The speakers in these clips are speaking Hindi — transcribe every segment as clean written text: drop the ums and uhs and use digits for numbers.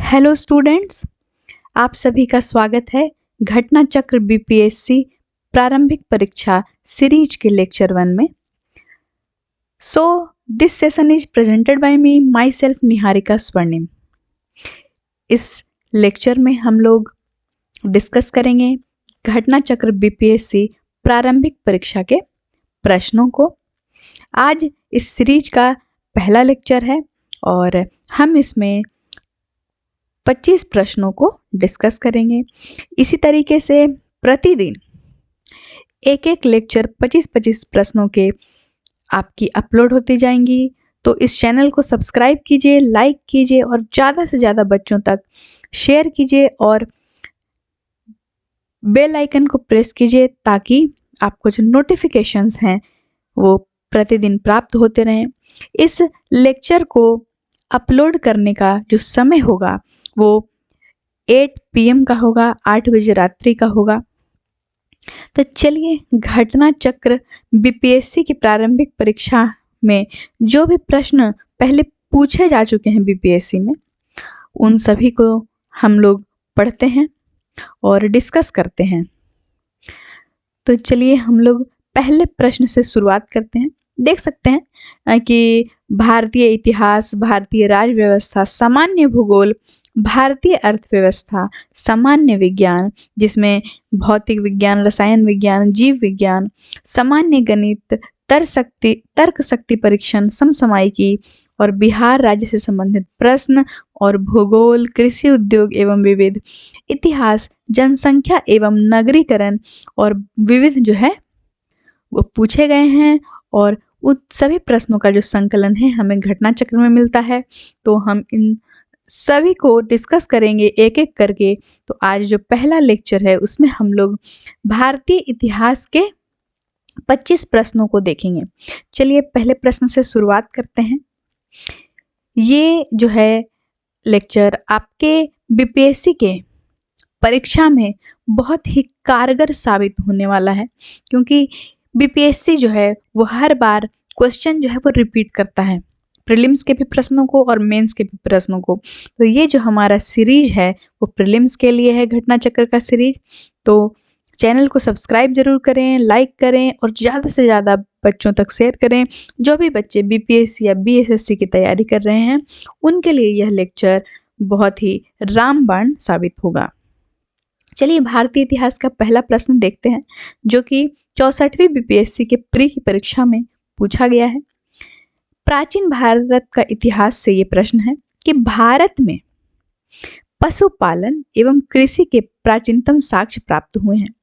हेलो स्टूडेंट्स, आप सभी का स्वागत है घटना चक्र बीपीएससी प्रारंभिक परीक्षा सीरीज के लेक्चर 1 में। So this session is presented by me my self Niharika स्वर्णिम। इस लेक्चर में हम लोग डिस्कस करेंगे घटना चक्र बीपीएससी प्रारंभिक परीक्षा के प्रश्नों को। आज इस सीरीज का पहला लेक्चर है और हम इसमें 25 प्रश्नों को डिस्कस करेंगे। इसी तरीके से प्रतिदिन एक एक लेक्चर 25-25 प्रश्नों के आपकी अपलोड होती जाएंगी। तो इस चैनल को सब्सक्राइब कीजिए, लाइक कीजिए और ज़्यादा से ज़्यादा बच्चों तक शेयर कीजिए और बेल आइकन को प्रेस कीजिए ताकि आपको जो नोटिफिकेशंस हैं वो प्रतिदिन प्राप्त होते रहें। इस लेक्चर को अपलोड करने का जो समय होगा वो 8 PM का होगा, 8 बजे रात्रि का होगा। तो चलिए घटना चक्र बीपीएससी की प्रारंभिक परीक्षा में जो भी प्रश्न पहले पूछे जा चुके हैं बीपीएससी में, उन सभी को हम लोग पढ़ते हैं और डिस्कस करते हैं। तो चलिए हम लोग पहले प्रश्न से शुरुआत करते हैं। देख सकते हैं कि भारतीय इतिहास, भारतीय राज्य व्यवस्था, सामान्य भूगोल, भारतीय अर्थव्यवस्था, सामान्य विज्ञान जिसमें भौतिक विज्ञान, रसायन विज्ञान, जीव विज्ञान, सामान्य गणित, तर्क शक्ति परीक्षण, समसामयिकी और बिहार राज्य से संबंधित प्रश्न और भूगोल, कृषि उद्योग एवं विविध, इतिहास, जनसंख्या एवं नगरीकरण और विविध जो है वो पूछे गए हैं। और उन सभी प्रश्नों का जो संकलन है हमें घटना चक्र में मिलता है। तो हम इन सभी को डिस्कस करेंगे एक एक करके। तो आज जो पहला लेक्चर है उसमें हम लोग भारतीय इतिहास के 25 प्रश्नों को देखेंगे। चलिए पहले प्रश्न से शुरुआत करते हैं। ये जो है लेक्चर आपके बीपीएससी के परीक्षा में बहुत ही कारगर साबित होने वाला है, क्योंकि बीपीएससी जो है वो हर बार क्वेश्चन जो है वो रिपीट करता है, प्रीलिम्स के भी प्रश्नों को और मेंस के भी प्रश्नों को। तो ये जो हमारा सीरीज है वो प्रीलिम्स के लिए है, घटना चक्र का सीरीज। तो चैनल को सब्सक्राइब जरूर करें, लाइक करें और ज़्यादा से ज़्यादा बच्चों तक शेयर करें। जो भी बच्चे बीपीएससी या बीएसएससी की तैयारी कर रहे हैं उनके लिए यह लेक्चर बहुत ही रामबाण साबित होगा। चलिए भारतीय इतिहास का पहला प्रश्न देखते हैं, जो कि 64वीं बीपीएससी के प्री की परीक्षा में पूछा गया है। प्राचीन भारत का इतिहास से ये प्रश्न है कि भारत में पशुपालन एवं कृषि के प्राचीनतम साक्ष्य प्राप्त हुए हैं।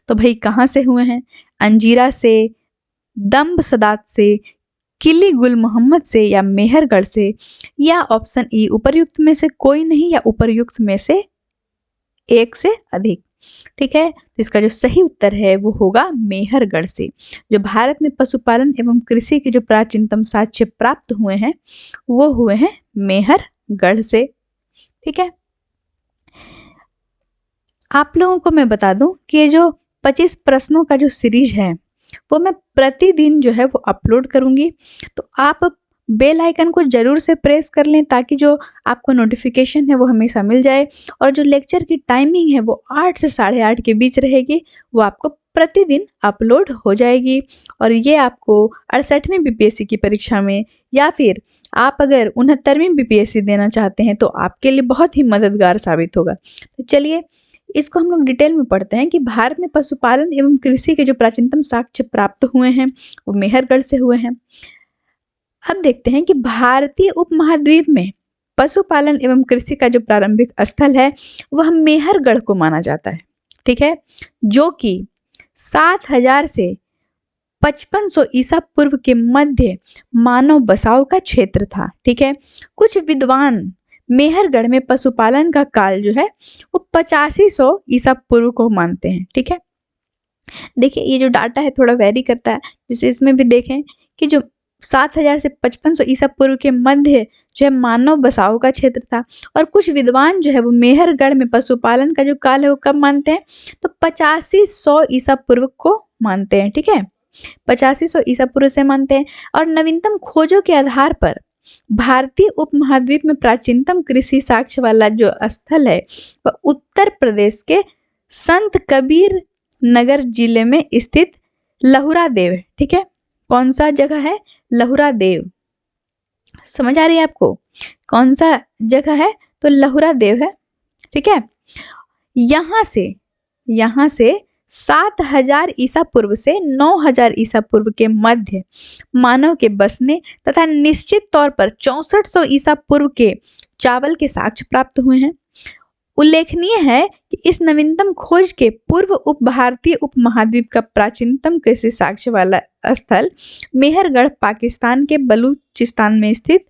तो भाई कहाँ से हुए हैं? अंजीरा से, दम्ब सदात से, किली गुल मोहम्मद से या मेहरगढ़ से, या ऑप्शन ई उपर्युक्त में से कोई नहीं या उपर्युक्त में से एक से अधिक। ठीक है, तो इसका जो सही उत्तर है वो होगा मेहरगढ़ से। जो भारत में पशुपालन एवं कृषि के जो प्राचीनतम साक्ष्य प्राप्त हुए हैं वो हुए हैं मेहरगढ़ से। ठीक है, आप लोगों को मैं बता दूं कि ये जो 25 प्रश्नों का जो सीरीज है वो मैं प्रतिदिन जो है वो अपलोड करूंगी। तो आप बेल आइकन को जरूर से प्रेस कर लें ताकि जो आपको नोटिफिकेशन है वो हमेशा मिल जाए। और जो लेक्चर की टाइमिंग है वो 8 से 8:30 के बीच रहेगी, वो आपको प्रतिदिन अपलोड हो जाएगी। और ये आपको 68वीं बीपीएससी की परीक्षा में या फिर आप अगर 69वीं बीपीएससी देना चाहते हैं तो आपके लिए बहुत ही मददगार साबित होगा। तो चलिए इसको हम लोग डिटेल में पढ़ते हैं कि भारत में पशुपालन एवं कृषि के जो प्राचीनतम साक्ष्य प्राप्त हुए हैं वो मेहरगढ़ से हुए हैं। अब देखते हैं कि भारतीय उपमहाद्वीप में पशुपालन एवं कृषि का जो प्रारंभिक स्थल है वह मेहरगढ़ को माना जाता है। ठीक है, जो कि 7000 से 5500 ईसा पूर्व के मध्य मानव बसाव का क्षेत्र था। ठीक है, कुछ विद्वान मेहरगढ़ में पशुपालन का काल जो है वो 8500 ईसा पूर्व को मानते हैं। ठीक है, देखिए ये जो डाटा है थोड़ा वेरी करता है, जिससे इसमें भी देखें कि जो 7000 से 5500 ईसा पूर्व के मध्य जो है मानव बसाव का क्षेत्र था। और कुछ विद्वान जो है वो मेहरगढ़ में पशुपालन का जो काल है वो कब मानते हैं? तो 8500 ईसा पूर्व को मानते हैं। ठीक है, 8500 ईसा पूर्व से मानते हैं। और नवीनतम खोजों के आधार पर भारतीय उपमहाद्वीप में प्राचीनतम कृषि साक्ष्य वाला जो स्थल है वह उत्तर प्रदेश के संत कबीर नगर जिले में स्थित लहुरा देव है। ठीक है, कौन सा जगह है? लहुरा देव। समझ आ रही है आपको कौन सा जगह है? तो लहुरा देव है। ठीक है, यहाँ से 7000 ईसा पूर्व से 9000 ईसा पूर्व के मध्य मानव के बसने तथा निश्चित तौर पर 6400 ईसा पूर्व के चावल के साक्ष्य प्राप्त हुए हैं। उल्लेखनीय है कि इस नवीनतम खोज के पूर्व उप भारतीय उपमहाद्वीप का प्राचीनतम कृषि साक्ष्य वाला स्थल मेहरगढ़ पाकिस्तान के बलूचिस्तान में स्थित,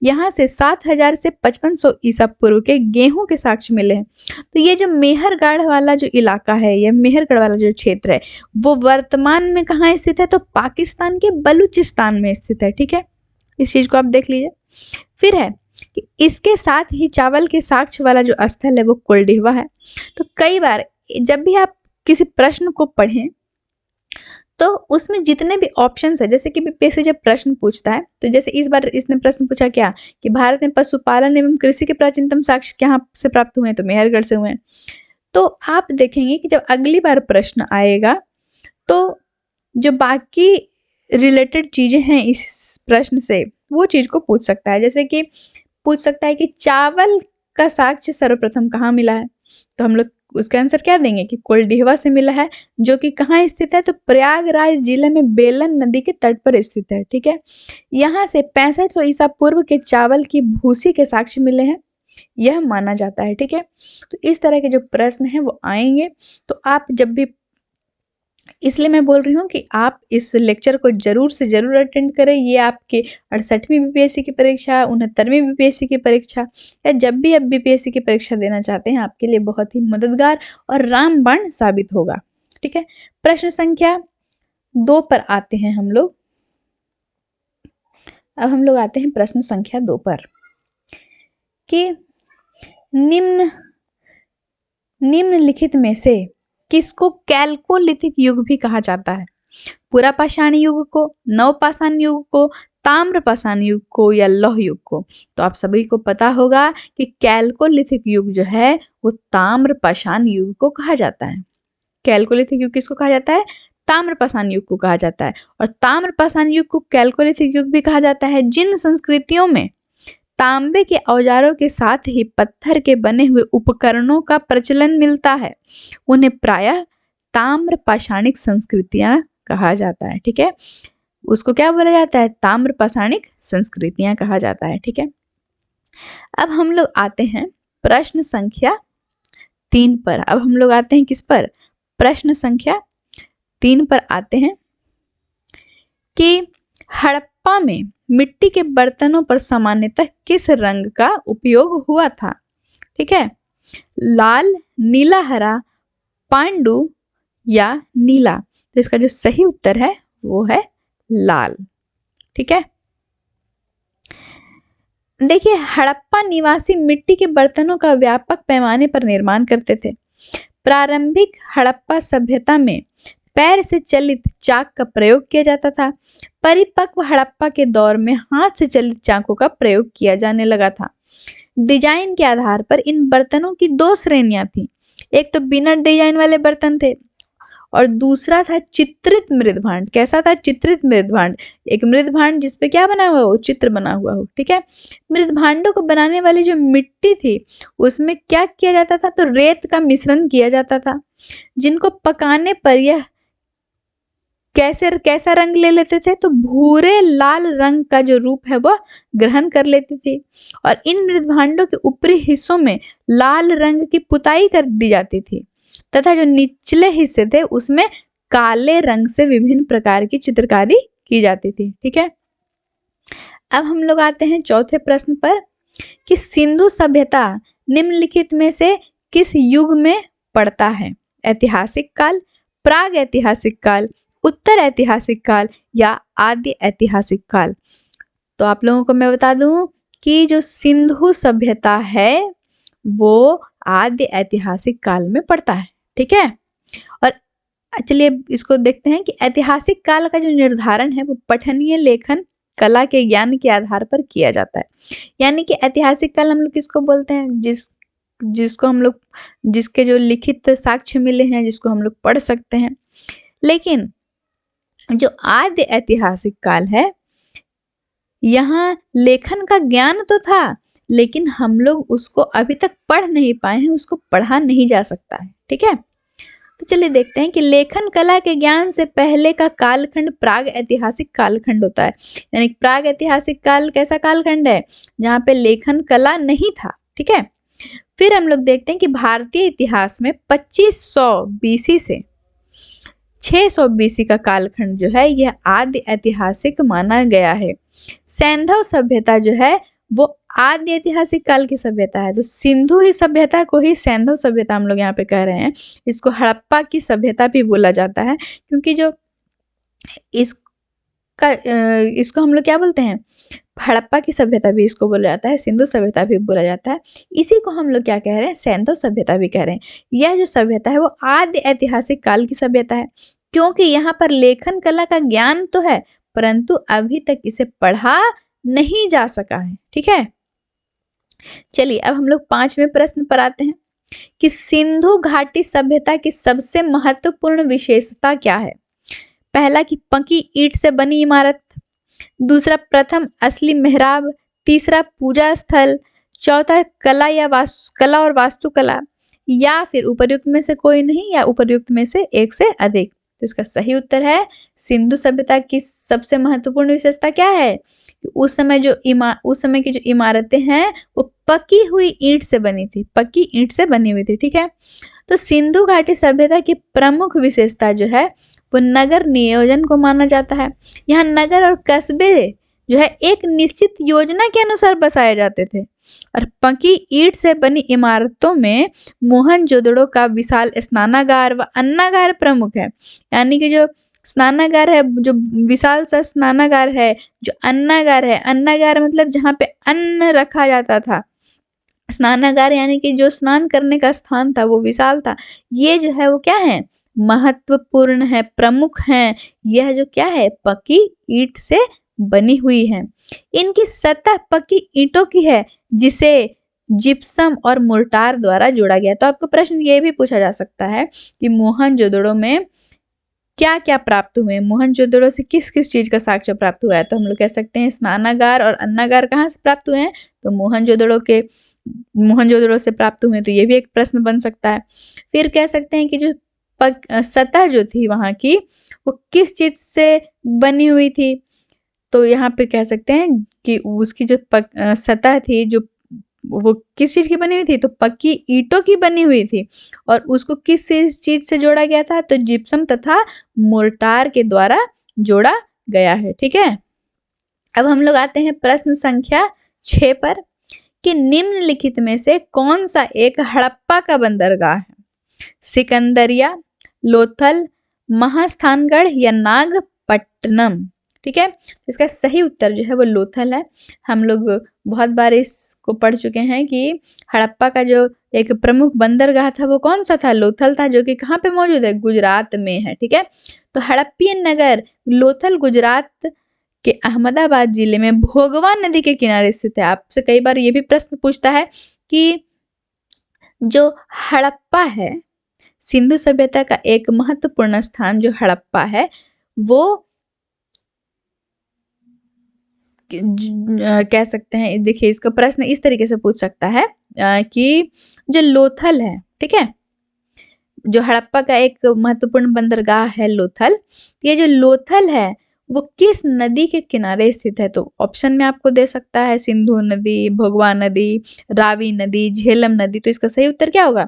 यहाँ से 7000 से 5500 ईसा पूर्व के गेहूं के साक्ष्य मिले हैं। तो ये जो मेहरगढ़ वाला जो इलाका है, ये मेहरगढ़ वाला जो क्षेत्र है, वो वर्तमान में कहाँ स्थित है? तो पाकिस्तान के बलूचिस्तान में स्थित है। ठीक है, इस चीज को आप देख लीजिए। फिर है कि इसके साथ ही चावल के साक्ष्य वाला जो स्थल है वो कोल्डिहवा है। तो कई बार जब भी आप किसी प्रश्न को पढ़ें तो उसमें जितने भी ऑप्शंस है, जैसे कि बीपीएससी जब प्रश्न पूछता है, तो जैसे इस बार इसने प्रश्न पूछा क्या कि भारत में पशुपालन एवं कृषि के प्राचीनतम साक्ष्य कहाँ से प्राप्त हुए हैं? तो मेहरगढ़ से हुए हैं। तो आप देखेंगे कि जब अगली बार प्रश्न आएगा तो जो बाकी रिलेटेड चीजें हैं इस प्रश्न से, वो चीज को पूछ सकता है। जैसे कि पूछ सकता है कि चावल का साक्ष्य सर्वप्रथम कहाँ मिला है? तो हम लोग उसका आंसर क्या देंगे कि कोल्डिहवा से मिला है, जो कि कहाँ स्थित है? तो प्रयागराज जिले में बेलन नदी के तट पर स्थित है। ठीक है, यहाँ से 6500 ईसा पूर्व के चावल की भूसी के साक्ष्य मिले हैं, यह माना जाता है। ठीक है, तो इस तरह के जो प्रश्न हैं वो आएंगे। तो आप जब भी, इसलिए मैं बोल रही हूँ कि आप इस लेक्चर को जरूर से जरूर अटेंड करें। ये आपके 68वीं बीपीएससी की परीक्षा, 69वीं बीपीएससी की परीक्षा, या जब भी आप बीपीएससी की परीक्षा देना चाहते हैं, आपके लिए बहुत ही मददगार और रामबाण साबित होगा। ठीक है, प्रश्न संख्या 2 पर आते हैं हम लोग। अब हम लोग आते हैं प्रश्न संख्या 2 पर कि निम्नलिखित में से किसको कैल्कोलिथिक युग भी कहा जाता है? पुरापाषाण युग को, नवपाषाण युग को, ताम्रपाषाण युग को, या लौह युग को? तो आप सभी को पता होगा कि कैल्कोलिथिक युग जो है वो ताम्रपाषाण युग को कहा जाता है। कैल्कोलिथिक युग किसको कहा जाता है? ताम्रपाषाण युग को कहा जाता है। और ताम्रपाषाण युग को कैल्कोलिथिक युग भी कहा जाता है जिन संस्कृतियों में तांबे के औजारों के साथ ही पत्थर के बने हुए उपकरणों का प्रचलन मिलता है, उन्हें प्रायः ताम्रपाषाणिक संस्कृतियां कहा जाता है। ठीक है, उसको क्या बोला जाता है? ताम्रपाषाणिक संस्कृतियां कहा जाता है। ठीक है, अब हम लोग आते हैं प्रश्न संख्या 3 पर। अब हम लोग आते हैं किस पर? प्रश्न संख्या 3 पर आते हैं कि हड़प्पा में मिट्टी के बर्तनों पर सामान्यतः किस रंग का उपयोग हुआ था? ठीक है, लाल, नीला, हरा, पांडु या नीला? तो इसका जो सही उत्तर है वो है लाल। ठीक है, देखिए हड़प्पा निवासी मिट्टी के बर्तनों का व्यापक पैमाने पर निर्माण करते थे। प्रारंभिक हड़प्पा सभ्यता में पैर से चलित चाक का प्रयोग किया जाता था। परिपक्व हड़प्पा के दौर में हाथ से चलित चाकों का प्रयोग किया जाने लगा था। डिजाइन के आधार पर इन बर्तनों की 2 श्रेणियां थी। एक तो बिना डिजाइन वाले बर्तन थे और दूसरा था चित्रित मृदभांड। कैसा था? चित्रित मृदभांड। एक मृदभांड जिसपे क्या बना हुआ हो? चित्र बना हुआ हो। ठीक है, मृदभांडों को बनाने वाली जो मिट्टी थी उसमें क्या किया जाता था? तो रेत का मिश्रण किया जाता था, जिनको पकाने पर यह कैसा रंग ले लेते थे? तो भूरे लाल रंग का जो रूप है वह ग्रहण कर लेती थी। और इन मृदभांडों के ऊपरी हिस्सों में लाल रंग की पुताई कर दी जाती थी तथा जो निचले हिस्से थे उसमें काले रंग से विभिन्न प्रकार की चित्रकारी की जाती थी। ठीक है, अब हम लोग आते हैं चौथे प्रश्न पर कि सिंधु सभ्यता निम्नलिखित में से किस युग में पड़ता है? ऐतिहासिक काल, प्राग ऐतिहासिक काल, उत्तर ऐतिहासिक काल या आदि ऐतिहासिक काल? तो आप लोगों को मैं बता दूं कि जो सिंधु सभ्यता है वो आदि ऐतिहासिक काल में पड़ता है। ठीक है, और चलिए इसको देखते हैं कि ऐतिहासिक काल का जो निर्धारण है वो पठनीय लेखन कला के ज्ञान के आधार पर किया जाता है। यानी कि ऐतिहासिक काल हम लोग किसको बोलते हैं, जिसको हम लोग, जिसके जो लिखित साक्ष्य मिले हैं, जिसको हम लोग पढ़ सकते हैं। लेकिन जो आद्य ऐतिहासिक काल है, यहाँ लेखन का ज्ञान तो था, लेकिन हम लोग उसको अभी तक पढ़ नहीं पाए हैं, उसको पढ़ा नहीं जा सकता है। ठीक है, तो चलिए देखते हैं कि लेखन कला के ज्ञान से पहले का कालखंड प्राग ऐतिहासिक कालखंड होता है। यानी प्राग ऐतिहासिक काल कैसा कालखंड है, जहाँ पे लेखन कला नहीं था। ठीक है, फिर हम लोग देखते हैं कि भारतीय इतिहास में 2500 बीसी से 600 बीसी का कालखंड जो है यह आदि ऐतिहासिक माना गया है। सैंधव सभ्यता जो है वो आदि ऐतिहासिक काल की सभ्यता है। तो सिंधु ही सभ्यता को ही सैंधव सभ्यता हम लोग यहाँ पे कह रहे हैं। इसको हड़प्पा की सभ्यता भी बोला जाता है, क्योंकि जो इसको हम लोग क्या बोलते हैं, हड़प्पा की सभ्यता भी इसको बोला जाता है, सिंधु सभ्यता भी बोला जाता है। इसी को हम लोग क्या कह रहे हैं, सैंधव सभ्यता भी कह रहे हैं। यह जो सभ्यता है वो आदि ऐतिहासिक काल की सभ्यता है, क्योंकि यहाँ पर लेखन कला का ज्ञान तो है, परंतु अभी तक इसे पढ़ा नहीं जा सका है। ठीक है, चलिए अब हम लोग 5वें प्रश्न पर आते हैं कि सिंधु घाटी सभ्यता की सबसे महत्वपूर्ण विशेषता क्या है। पहला कि पक्की ईंट से बनी इमारत, दूसरा प्रथम असली मेहराब, तीसरा पूजा स्थल, चौथा कला और वास्तुकला, या फिर उपर्युक्त में से कोई नहीं, या उपर्युक्त में से एक से अधिक। तो इसका सही उत्तर है सिंधु सभ्यता की सबसे महत्वपूर्ण विशेषता क्या है कि उस समय की जो इमारतें हैं वो पकी हुई ईंट से बनी थी, पक्की ईंट से बनी हुई थी। ठीक है, तो सिंधु घाटी सभ्यता की प्रमुख विशेषता जो है वो नगर नियोजन को माना जाता है। यहाँ नगर और कस्बे जो है एक निश्चित योजना के अनुसार बसाए जाते थे, और पक्की ईंट से बनी इमारतों में मोहनजोदड़ो का विशाल स्नानागार व अन्नागार प्रमुख है। यानी कि जो स्नानागार है, जो विशाल सा स्नानागार है, जो अन्नागार है, अन्नागार मतलब जहाँ पे अन्न रखा जाता था, स्नानागार यानी कि जो स्नान करने का स्थान था वो विशाल था। ये जो है वो क्या है, महत्वपूर्ण है, प्रमुख है। यह जो क्या है, पक्की ईंट से बनी हुई है। इनकी सतह पक्की ईंटों की है, जिसे जिप्सम और मोर्टार द्वारा जोड़ा गया। तो आपको प्रश्न ये भी पूछा जा सकता है कि मोहनजोदड़ो में क्या क्या प्राप्त हुए, मोहनजोदड़ो से किस किस चीज का साक्ष्य प्राप्त हुआ है। तो हम लोग कह सकते हैं स्नानागार और अन्नागार कहाँ से प्राप्त हुए हैं, तो मोहनजोदड़ो से प्राप्त हुए। तो ये भी एक प्रश्न बन सकता है। फिर कह सकते हैं कि जो सतह जो थी वहां की वो किस चीज से बनी हुई थी। तो यहाँ पे कह सकते हैं कि उसकी जो सतह थी जो वो किस चीज की बनी हुई थी, तो पक्की ईंटों की बनी हुई थी, और उसको किस चीज से जोड़ा गया था, तो जिप्सम तथा मोर्टार के द्वारा जोड़ा गया है। ठीक है, अब हम लोग आते हैं प्रश्न संख्या 6 पर कि निम्नलिखित में से कौन सा एक हड़प्पा का बंदरगाह है, सिकंदरिया, लोथल, महास्थानगढ़ या नागपट्टनम। ठीक है, इसका सही उत्तर जो है वो लोथल है। हम लोग बहुत बार इसको पढ़ चुके हैं कि हड़प्पा का जो एक प्रमुख बंदरगाह था वो कौन सा था, लोथल था, जो कि कहाँ पे मौजूद है, गुजरात में है। ठीक है, तो हड़प्पियन नगर लोथल गुजरात के अहमदाबाद जिले में भोगवा नदी के किनारे स्थित है। आपसे कई बार ये भी प्रश्न पूछता है कि जो हड़प्पा है, सिंधु सभ्यता का एक महत्वपूर्ण स्थान जो हड़प्पा है, वो कह सकते हैं, देखिए इसका प्रश्न इस तरीके से पूछ सकता है कि जो लोथल है, ठीक है, जो हड़प्पा का एक महत्वपूर्ण बंदरगाह है लोथल, ये जो लोथल है वो किस नदी के किनारे स्थित है। तो ऑप्शन में आपको दे सकता है सिंधु नदी, भोगवा नदी, रावी नदी, झेलम नदी। तो इसका सही उत्तर क्या होगा,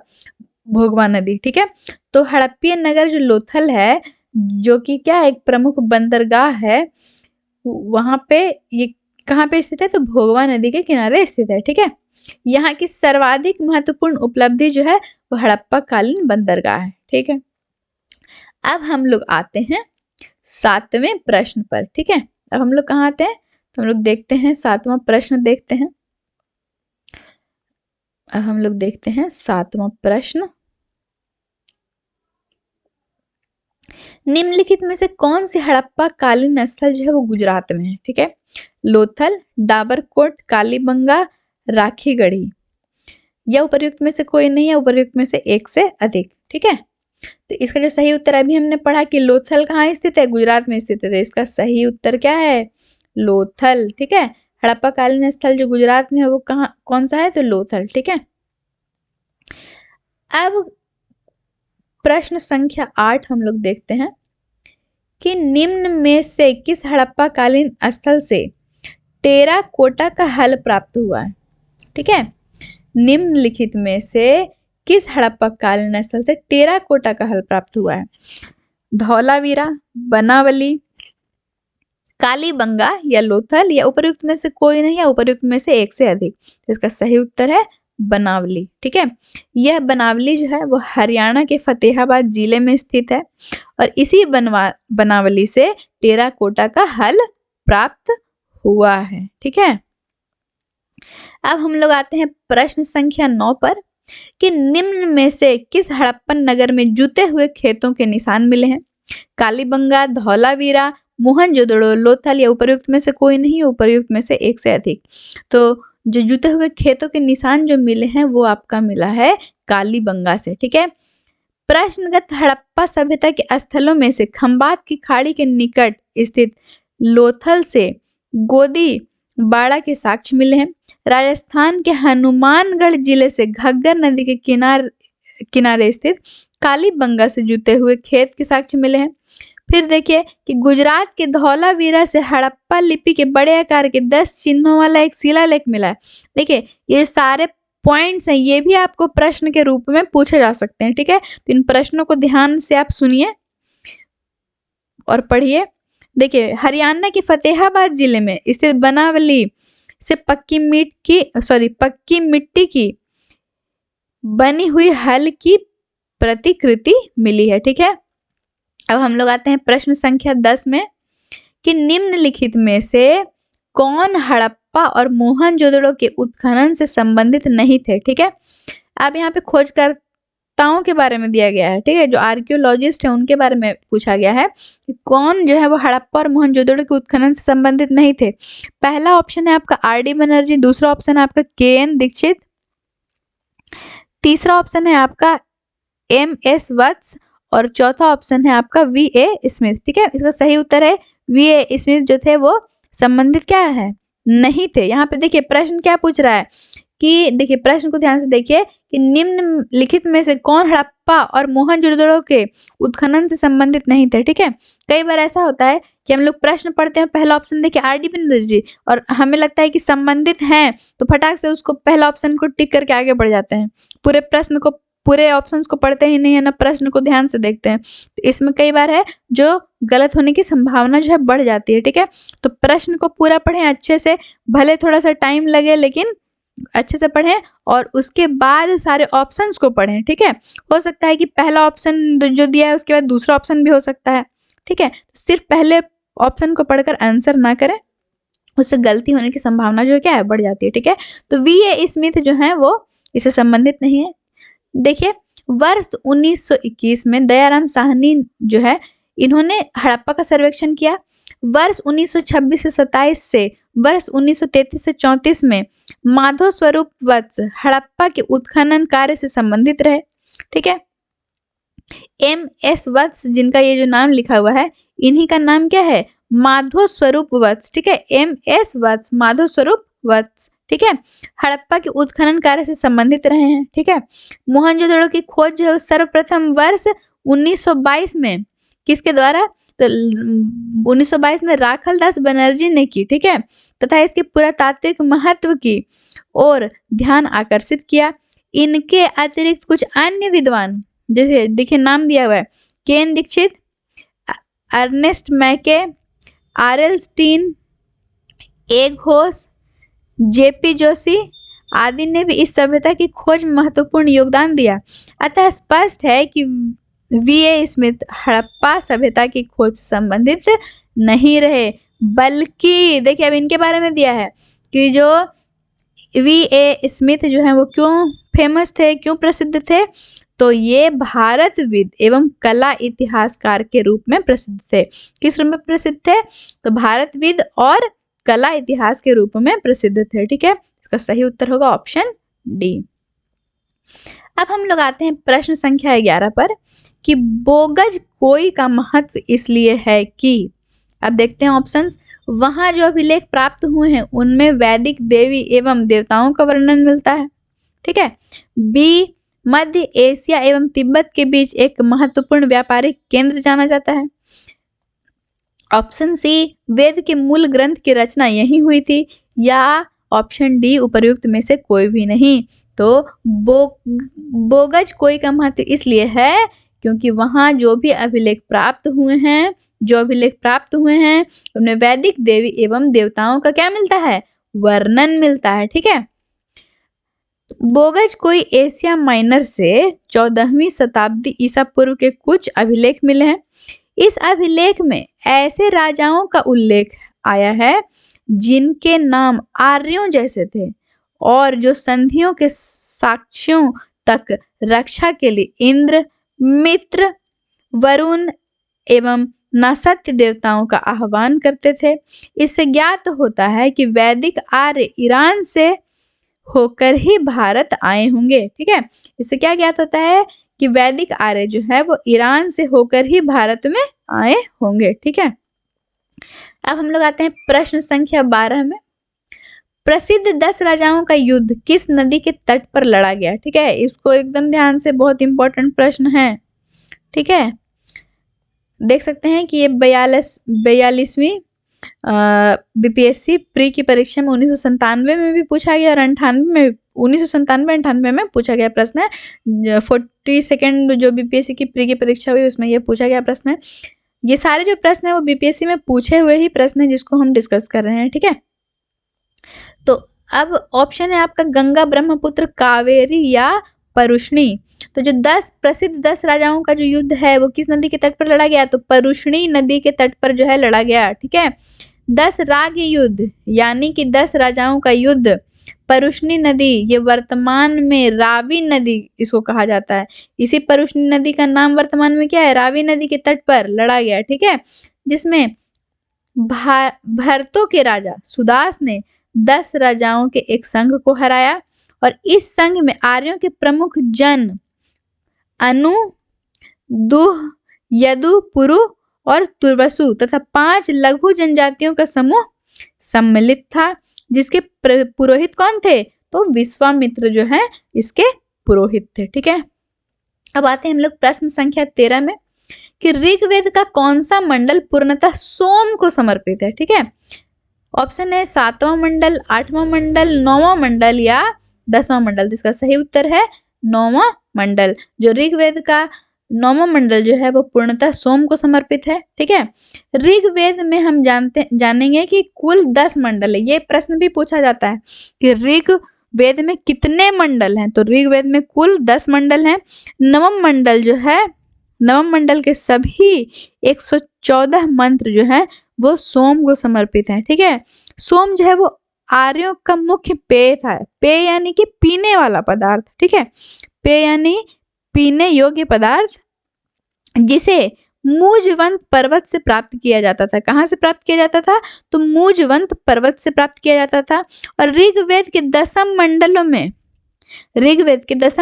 भोगवा नदी। ठीक है, तो हड़प्पियन नगर जो लोथल है, जो कि क्या एक प्रमुख बंदरगाह है, वहां पे ये कहाँ पे स्थित है, तो भोगवा नदी के किनारे स्थित है। ठीक है, यहाँ की सर्वाधिक महत्वपूर्ण उपलब्धि जो है वो हड़प्पा कालीन बंदरगाह है। ठीक है, अब हम लोग आते हैं 7वें प्रश्न पर। ठीक है, अब हम लोग कहाँ आते हैं, तो हम लोग देखते हैं 7वां प्रश्न देखते हैं। अब हम लोग देखते हैं 7वां प्रश्न। निम्नलिखित में से कौन सी हड़प्पा कालीन स्थल जो है वो गुजरात में है? ठीक है, लोथल, डाबरकोट, कालीबंगा, राखीगढ़ी। यह उपर्युक्त में से कोई नहीं है, उपर्युक्त में से एक से अधिक। ठीक है, तो इसका जो सही उत्तर अभी हमने पढ़ा कि लोथल कहाँ स्थित है, गुजरात में स्थित है, तो इसका सही उत्तर क्या है, लोथल। ठीक है, हड़प्पा कालीन स्थल जो गुजरात में है वो कहाँ, कौन सा है, तो लोथल। ठीक है, अब प्रश्न संख्या 8 हम लोग देखते हैं कि निम्न में से किस हड़प्पा कालीन स्थल से टेराकोटा का हल प्राप्त हुआ है? ठीक है, निम्नलिखित में से किस हड़प्पा कालीन स्थल से टेराकोटा का हल प्राप्त हुआ है? धौलावीरा, बनावली, कालीबंगा या लोथल, या उपर्युक्त में से कोई नहीं, या उपर्युक्त में से एक से अधिक। इसका सही उत्तर है बनावली। ठीक है, यह बनावली जो है वो हरियाणा के फतेहाबाद जिले में स्थित है और इसी बनावली से टेराकोटा का हल प्राप्त हुआ है। ठीक है, अब हम लोग आते हैं प्रश्न संख्या 9 पर कि निम्न में से किस हड़प्पन नगर में जुते हुए खेतों के निशान मिले हैं? कालीबंगा, धौलावीरा, मोहनजोदड़ो, लोथल, या उपर्युक्त में से कोई नहीं, उपर्युक्त में से एक से अधिक। तो जो जुते हुए खेतों के निशान जो मिले हैं वो आपका मिला है कालीबंगा से। ठीक है, प्रश्नगत हड़प्पा सभ्यता के स्थलों में से खंबात की खाड़ी के निकट स्थित लोथल से गोदी बाड़ा के साक्ष्य मिले हैं। राजस्थान के हनुमानगढ़ जिले से घग्गर नदी के किनारे स्थित कालीबंगा से जुते हुए खेत के साक्ष्य मिले हैं। फिर देखिए कि गुजरात के धौलावीरा से हड़प्पा लिपि के बड़े आकार के 10 चिन्हों वाला एक शिलालेख मिला है। देखिए ये सारे पॉइंट्स हैं, ये भी आपको प्रश्न के रूप में पूछे जा सकते हैं। ठीक है, तो इन प्रश्नों को ध्यान से आप सुनिए और पढ़िए। देखिए हरियाणा के फतेहाबाद जिले में स्थित बनावली से पक्की मिट्टी की बनी हुई हल की प्रतिकृति मिली है। ठीक है, अब हम लोग आते हैं प्रश्न संख्या 10 में कि निम्नलिखित में से कौन हड़प्पा और मोहनजोदड़ो के उत्खनन से संबंधित नहीं थे? ठीक है, अब यहाँ पे खोजकर्ताओं के बारे में दिया गया है। ठीक है, जो आर्कियोलॉजिस्ट है उनके बारे में पूछा गया है कि कौन जो है वो हड़प्पा और मोहनजोदड़ो के उत्खनन से संबंधित नहीं थे। पहला ऑप्शन है आपका आर.डी. बनर्जी, दूसरा ऑप्शन है आपका के.एन. दीक्षित, तीसरा ऑप्शन है आपका M.S. वत्स और चौथा ऑप्शन है आपका V.A. स्मिथ। ठीक है, इसका सही उत्तर है V.A. स्मिथ जो थे वो संबंधित क्या है, नहीं थे। यहाँ पे देखिए प्रश्न क्या पूछ रहा है कि देखिए प्रश्न को ध्यान से देखिए कि निम्नलिखित में से कौन हड़प्पा और मोहनजोदड़ो के उत्खनन से संबंधित नहीं थे। ठीक है, कई बार ऐसा होता है कि हम लोग प्रश्न पढ़ते हैं, पहला ऑप्शन देखिए आर.डी. बनर्जी और हमें लगता है कि संबंधित हैं तो फटाक से उसको पहला ऑप्शन को टिक करके आगे बढ़ जाते हैं, पूरे प्रश्न को पूरे ऑप्शंस को पढ़ते ही नहीं है ना, प्रश्न को ध्यान से देखते हैं। तो इसमें कई बार है जो गलत होने की संभावना जो है बढ़ जाती है। ठीक है, तो प्रश्न को पूरा पढ़ें अच्छे से, भले थोड़ा सा टाइम लगे लेकिन अच्छे से पढ़ें और उसके बाद सारे ऑप्शंस को पढ़ें। ठीक है, हो सकता है कि पहला ऑप्शन जो दिया है उसके बाद दूसरा ऑप्शन भी हो सकता है। ठीक है, तो सिर्फ पहले ऑप्शन को पढ़कर आंसर ना करें, उससे गलती होने की संभावना जो है क्या है, बढ़ जाती है। ठीक है, तो V.A. स्मिथ जो है वो इससे संबंधित नहीं है। देखिए वर्ष 1921 में दयाराम साहनी जो है इन्होंने हड़प्पा का सर्वेक्षण किया। वर्ष 1926 से 27 से वर्ष 1933 से 34 में माधव स्वरूप वत्स हड़प्पा के उत्खनन कार्य से संबंधित रहे। ठीक है, M.S. वत्स जिनका ये जो नाम लिखा हुआ है इन्हीं का नाम क्या है, माधव स्वरूप वत्स। ठीक है, M.S. वत्स, माधव स्वरूप वत्स। ठीक है, हड़प्पा के उत्खनन कार्य से संबंधित रहे हैं। ठीक है, मोहनजोदड़ो की खोज जो है सर्वप्रथम वर्ष 1922 में किसके द्वारा, तो 1922 में राखलदास बनर्जी ने की। ठीक है, तथा इसके पुरातात्विक महत्व की ओर ध्यान आकर्षित किया। इनके अतिरिक्त कुछ अन्य विद्वान जैसे देखिए नाम दिया हुआ है के.एन. दीक्षित, अर्नेस्ट मैके, R.L. स्टीन, ए घोष, J.P. जोशी आदि ने भी इस सभ्यता की खोज में महत्वपूर्ण योगदान दिया। अतः स्पष्ट है कि V.A. स्मिथ हड़प्पा सभ्यता की खोज से संबंधित नहीं रहे, बल्कि देखिए अब इनके बारे में दिया है कि जो V.A. स्मिथ जो है वो क्यों फेमस थे, क्यों प्रसिद्ध थे? तो ये भारतविद एवं कला इतिहासकार के रूप में प्रसिद्ध थे। किस रूप में प्रसिद्ध थे? तो भारतविद और कला इतिहास के रूप में प्रसिद्ध थे। ठीक है, इसका सही उत्तर होगा ऑप्शन डी। अब हम लोग आते हैं प्रश्न संख्या 11 पर कि बोगज कोई का महत्व इसलिए है कि, अब देखते हैं ऑप्शंस। वहां जो अभिलेख प्राप्त हुए हैं उनमें वैदिक देवी एवं देवताओं का वर्णन मिलता है। ठीक है। बी, मध्य एशिया एवं तिब्बत के बीच एक महत्वपूर्ण व्यापारिक केंद्र जाना जाता है। ऑप्शन सी, वेद के मूल ग्रंथ की रचना यहीं हुई थी। या ऑप्शन डी, उपर्युक्त में से कोई भी नहीं। तो बोगज कोई का महत्व इसलिए है क्योंकि वहां जो भी अभिलेख प्राप्त हुए हैं उनमें वैदिक देवी एवं देवताओं का क्या मिलता है? वर्णन मिलता है। ठीक है। बोगज कोई एशिया माइनर से 14वीं शताब्दी ईसा पूर्व के कुछ अभिलेख मिले हैं। इस अभिलेख में ऐसे राजाओं का उल्लेख आया है जिनके नाम आर्यों जैसे थे और जो संधियों के साक्ष्यों तक रक्षा के लिए इंद्र, मित्र, वरुण एवं नसत्य देवताओं का आह्वान करते थे। इससे ज्ञात होता है कि वैदिक आर्य ईरान से होकर ही भारत आए होंगे। ठीक है, इससे क्या ज्ञात होता है कि वैदिक आर्य जो है वो ईरान से होकर ही भारत में आए होंगे। ठीक है। अब हम लोग आते हैं प्रश्न संख्या 12 में। प्रसिद्ध 10 राजाओं का युद्ध किस नदी के तट पर लड़ा गया? ठीक है, इसको एकदम ध्यान से, बहुत इंपॉर्टेंट प्रश्न है। ठीक है, देख सकते हैं कि ये 42वीं बीपीएससी प्री की परीक्षा में 1997 में भी पूछा गया और 1997-98 में पूछा गया प्रश्न है। 42nd जो बीपीएससी की प्री की परीक्षा हुई उसमें ये पूछा गया प्रश्न है। ये सारे जो प्रश्न है वो बीपीएससी में पूछे हुए ही प्रश्न है जिसको हम डिस्कस कर रहे हैं। ठीक है, तो अब ऑप्शन है आपका गंगा, ब्रह्मपुत्र, कावेरी या परुष्णी। तो जो 10 राजाओं का जो युद्ध है वो किस नदी के तट पर लड़ा गया? तो परुष्णी नदी के तट पर जो है लड़ा गया। ठीक है, 10 राग युद्ध यानी कि 10 राजाओं का युद्ध परुष्णी नदी, ये वर्तमान में रावी नदी इसको कहा जाता है। इसी परुष्णी नदी का नाम वर्तमान में क्या है? रावी नदी के तट पर लड़ा गया। ठीक है, जिसमें भरतों के राजा सुदास ने 10 राजाओं के एक संघ को हराया और इस संघ में आर्यों के प्रमुख जन अनु, दुह, यदु, पुरु और तुर्वसु तथा 5 लघु जनजातियों का समूह सम्मिलित था, जिसके पुरोहित कौन थे? तो विश्वामित्र जो है इसके पुरोहित थे। ठीक है, अब आते हैं हम लोग प्रश्न संख्या 13 में कि ऋग्वेद का कौन सा मंडल पूर्णतः सोम को समर्पित है? ठीक है, ऑप्शन है 7वां मंडल, 8वां मंडल, 9वां मंडल या 10वां मंडल। इसका सही उत्तर है 9वां मंडल। जो ऋग्वेद का 9वां मंडल जो है वो पूर्णतः सोम को समर्पित है। ठीक है, ऋग्वेद में हम जानेंगे कि कुल 10 मंडल है। ये प्रश्न भी पूछा जाता है कि ऋग्वेद में कितने मंडल हैं? तो ऋग्वेद में कुल 10 मंडल हैं। नवम मंडल जो है, नवम मंडल के सभी 114 मंत्र जो है वो सोम को समर्पित है। ठीक है, सोम जो है वो आर्यों का मुख्य पेय था। पेय यानी कि पीने वाला पदार्थ। ठीक है, पेय यानी पीने योग्य पदार्थ, जिसे मूजवंत पर्वत से प्राप्त किया जाता था। कहाँ से प्राप्त किया जाता था? तो मूजवंत पर्वत से प्राप्त किया जाता था। और ऋग्वेद के 10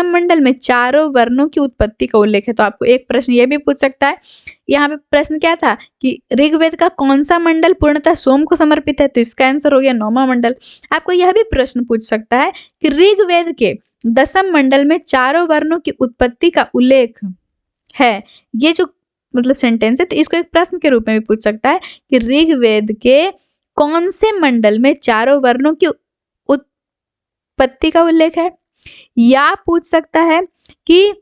मंडल में चारों वर्णों की उत्पत्ति का उल्लेख है। तो आपको एक प्रश्न ये भी पूछ सकता है, यहाँ पे प्रश्न क्या था कि ऋग्वेद का कौन सा मंडल पूर्णतः सोम को समर्पित है? तो इसका आंसर हो गया 9वां मंडल। आपको यह भी प्रश्न पूछ सकता है कि ऋग्वेद के 10 मंडल में चारों वर्णों की उत्पत्ति का उल्लेख है। ये जो मतलब सेंटेंस है, तो इसको एक प्रश्न के रूप में भी पूछ सकता है कि ऋग्वेद के कौन से मंडल में चारों वर्णों की उत्पत्ति का उल्लेख है। या पूछ सकता है कि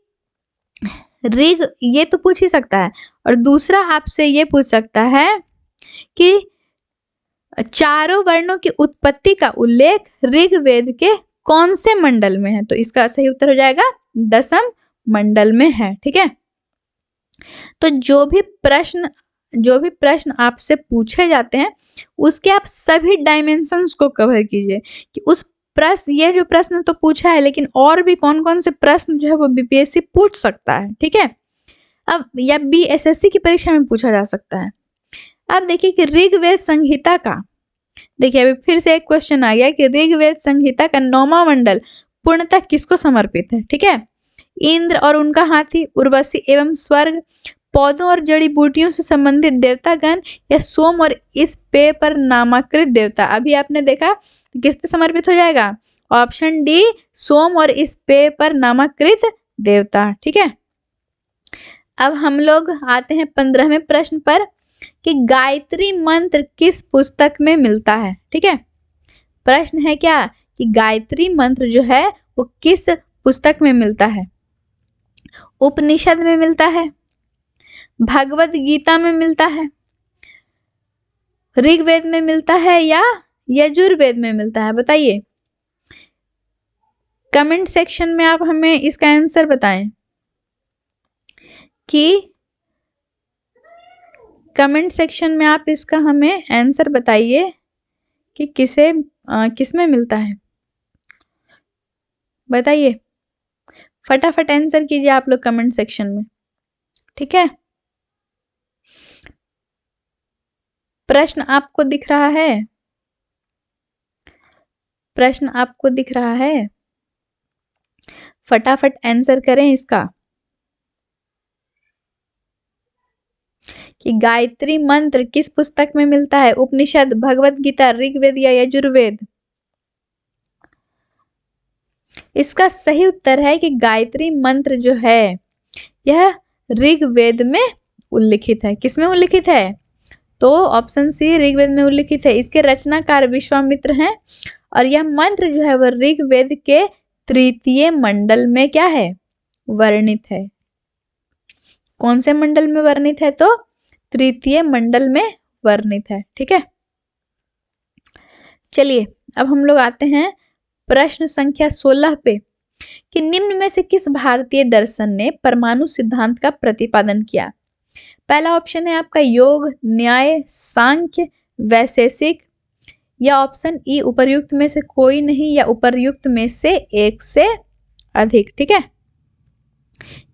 ये तो पूछ ही सकता है। और दूसरा आपसे ये पूछ सकता है कि चारों वर्णों की उत्पत्ति का उल्लेख ऋग्वेद के कौन से मंडल में है? तो इसका सही उत्तर हो जाएगा 10वें मंडल में है। ठीक है, तो जो भी प्रश्न आपसे पूछे जाते हैं उसके आप सभी डायमेंशंस को कवर कीजिए कि उस प्रश्न, ये जो प्रश्न तो पूछा है, लेकिन और भी कौन कौन से प्रश्न जो है वो बीपीएससी पूछ सकता है, ठीक है। अब या बीएसएससी की परीक्षा में पूछा जा सकता है। अब देखिए कि ऋग्वेद संहिता का, देखिए अभी फिर से एक क्वेश्चन आ गया कि ऋग्वेद संहिता का 9वां मंडल पूर्णतः किसको समर्पित है, ठीक है। इंद्र और उनका हाथी, उर्वशी एवं स्वर्ग, पौधों और जड़ी बूटियों से संबंधित देवतागण, या सोम और इस पेय पर नामांकित देवता। अभी आपने देखा किस पे समर्पित हो जाएगा, ऑप्शन डी, सोम और इस पेय पर नामांकित देवता, ठीक है। अब हम लोग आते हैं 15वें प्रश्न पर कि गायत्री मंत्र किस पुस्तक में मिलता है, ठीक है। प्रश्न है क्या कि गायत्री मंत्र जो है वो किस पुस्तक में मिलता है। उपनिषद में मिलता है, भगवत गीता में मिलता है, ऋग्वेद में मिलता है, या यजुर्वेद में मिलता है, बताइए। कमेंट सेक्शन में आप हमें इसका आंसर बताएं कि कमेंट सेक्शन में आप इसका हमें आंसर बताइए कि किस में मिलता है, बताइए। फटाफट आंसर कीजिए आप लोग कमेंट सेक्शन में, ठीक है। प्रश्न आपको दिख रहा है, प्रश्न आपको दिख रहा है, फटाफट आंसर करें इसका कि गायत्री मंत्र किस पुस्तक में मिलता है, उपनिषद, भगवत गीता, ऋग्वेद या यजुर्वेद। इसका सही उत्तर है कि गायत्री मंत्र जो है यह ऋग्वेद में उल्लिखित है। किसमें उल्लिखित है, तो ऑप्शन सी, ऋग्वेद में उल्लिखित है। इसके रचनाकार विश्वामित्र हैं और यह मंत्र जो है वह ऋग्वेद के 3य मंडल में क्या है, वर्णित है। कौन से मंडल में वर्णित है, तो 3य मंडल में वर्णित है, ठीक है। चलिए अब हम लोग आते हैं प्रश्न संख्या 16 पे कि निम्न में से किस भारतीय दर्शन ने परमाणु सिद्धांत का प्रतिपादन किया। पहला ऑप्शन है आपका योग, न्याय, सांख्य, वैशेषिक, या ऑप्शन ई उपर्युक्त में से कोई नहीं, या उपर्युक्त में से एक से अधिक, ठीक है।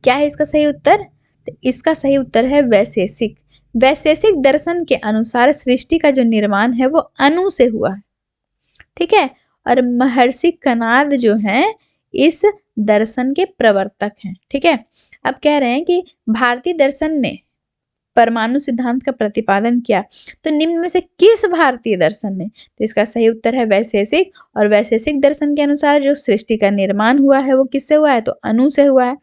क्या है इसका सही उत्तर, तो इसका सही उत्तर है वैशेषिक। वैशेषिक दर्शन के अनुसार सृष्टि का जो निर्माण है वो अणु से हुआ है, ठीक है। और महर्षि कणाद जो हैं इस दर्शन के प्रवर्तक हैं, ठीक है। अब कह रहे हैं कि भारतीय दर्शन ने परमाणु सिद्धांत का प्रतिपादन किया, तो निम्न में से किस भारतीय दर्शन ने, तो इसका सही उत्तर है वैशेषिक। और वैशेषिक दर्शन के अनुसार जो सृष्टि का निर्माण हुआ है वो किससे हुआ है, तो अणु से हुआ है।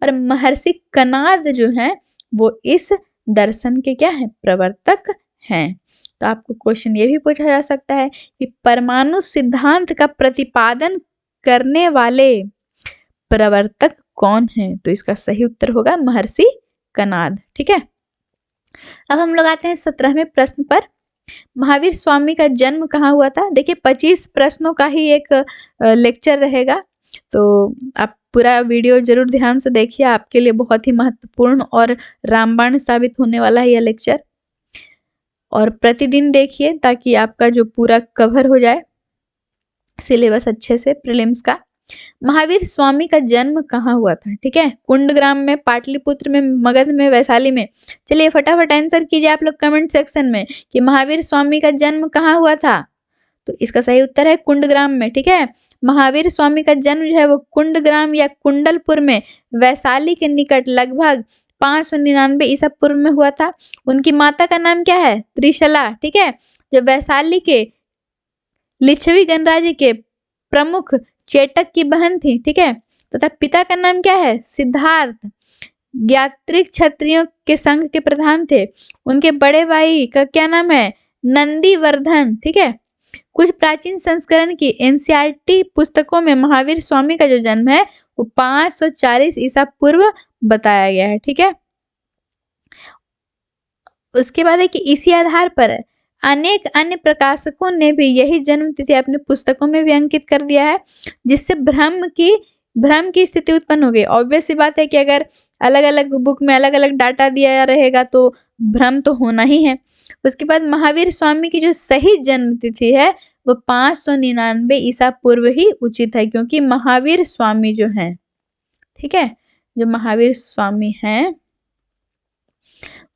और महर्षि कणाद जो हैं वो इस दर्शन के क्या है, प्रवर्तक हैं। तो आपको क्वेश्चन ये भी पूछा जा सकता है कि परमाणु सिद्धांत का प्रतिपादन करने वाले प्रवर्तक कौन है, तो इसका सही उत्तर होगा महर्षि कणाद, ठीक है। अब हम लोग आते हैं 17वें प्रश्न पर। महावीर स्वामी का जन्म कहाँ हुआ था। देखिए 25 प्रश्नों का ही एक लेक्चर रहेगा, तो आप पूरा वीडियो जरूर ध्यान से देखिए, आपके लिए बहुत ही महत्वपूर्ण और रामबाण साबित होने वाला है यह लेक्चर। और प्रतिदिन देखिए ताकि आपका जो पूरा कवर हो जाए सिलेबस अच्छे से प्रीलिम्स का। महावीर स्वामी का जन्म कहाँ हुआ था, ठीक है। कुंडग्राम में, पाटलिपुत्र में, मगध में, वैशाली में। चलिए फटाफट आंसर कीजिए आप लोग कमेंट सेक्शन में कि महावीर स्वामी का जन्म कहाँ हुआ था, तो इसका सही उत्तर है कुंडग्राम में, ठीक है। महावीर स्वामी का जन्म जो है वो कुंडग्राम या कुंडलपुर में वैशाली के निकट लगभग 599 ईसा पूर्व में हुआ था। उनकी माता का नाम क्या है, त्रिशला, ठीक है, जो वैशाली के लिच्छवी गणराज्य के प्रमुख चेटक की बहन थी, ठीक है। तथा पिता का नाम क्या है, सिद्धार्थ, ज्ञात्रिक क्षत्रियों के संघ के प्रधान थे। उनके बड़े भाई का क्या नाम है, नंदीवर्धन, ठीक है। कुछ प्राचीन संस्करण की एनसीईआरटी पुस्तकों में महावीर स्वामी का जो जन्म है वो 540 ईसा पूर्व बताया गया है, ठीक है। उसके बाद है कि इसी आधार पर अनेक अन्य प्रकाशकों ने भी यही जन्म तिथि अपने पुस्तकों में भी अंकित कर दिया है, जिससे भ्रम की स्थिति उत्पन्न हो गई। ऑब्वियस सी बात है कि अगर अलग अलग बुक में अलग अलग डाटा दिया रहेगा तो भ्रम तो होना ही है। उसके बाद महावीर स्वामी की जो सही जन्म तिथि है वो 599 ईसा पूर्व ही उचित है, क्योंकि महावीर स्वामी जो हैं, ठीक है, जो महावीर स्वामी हैं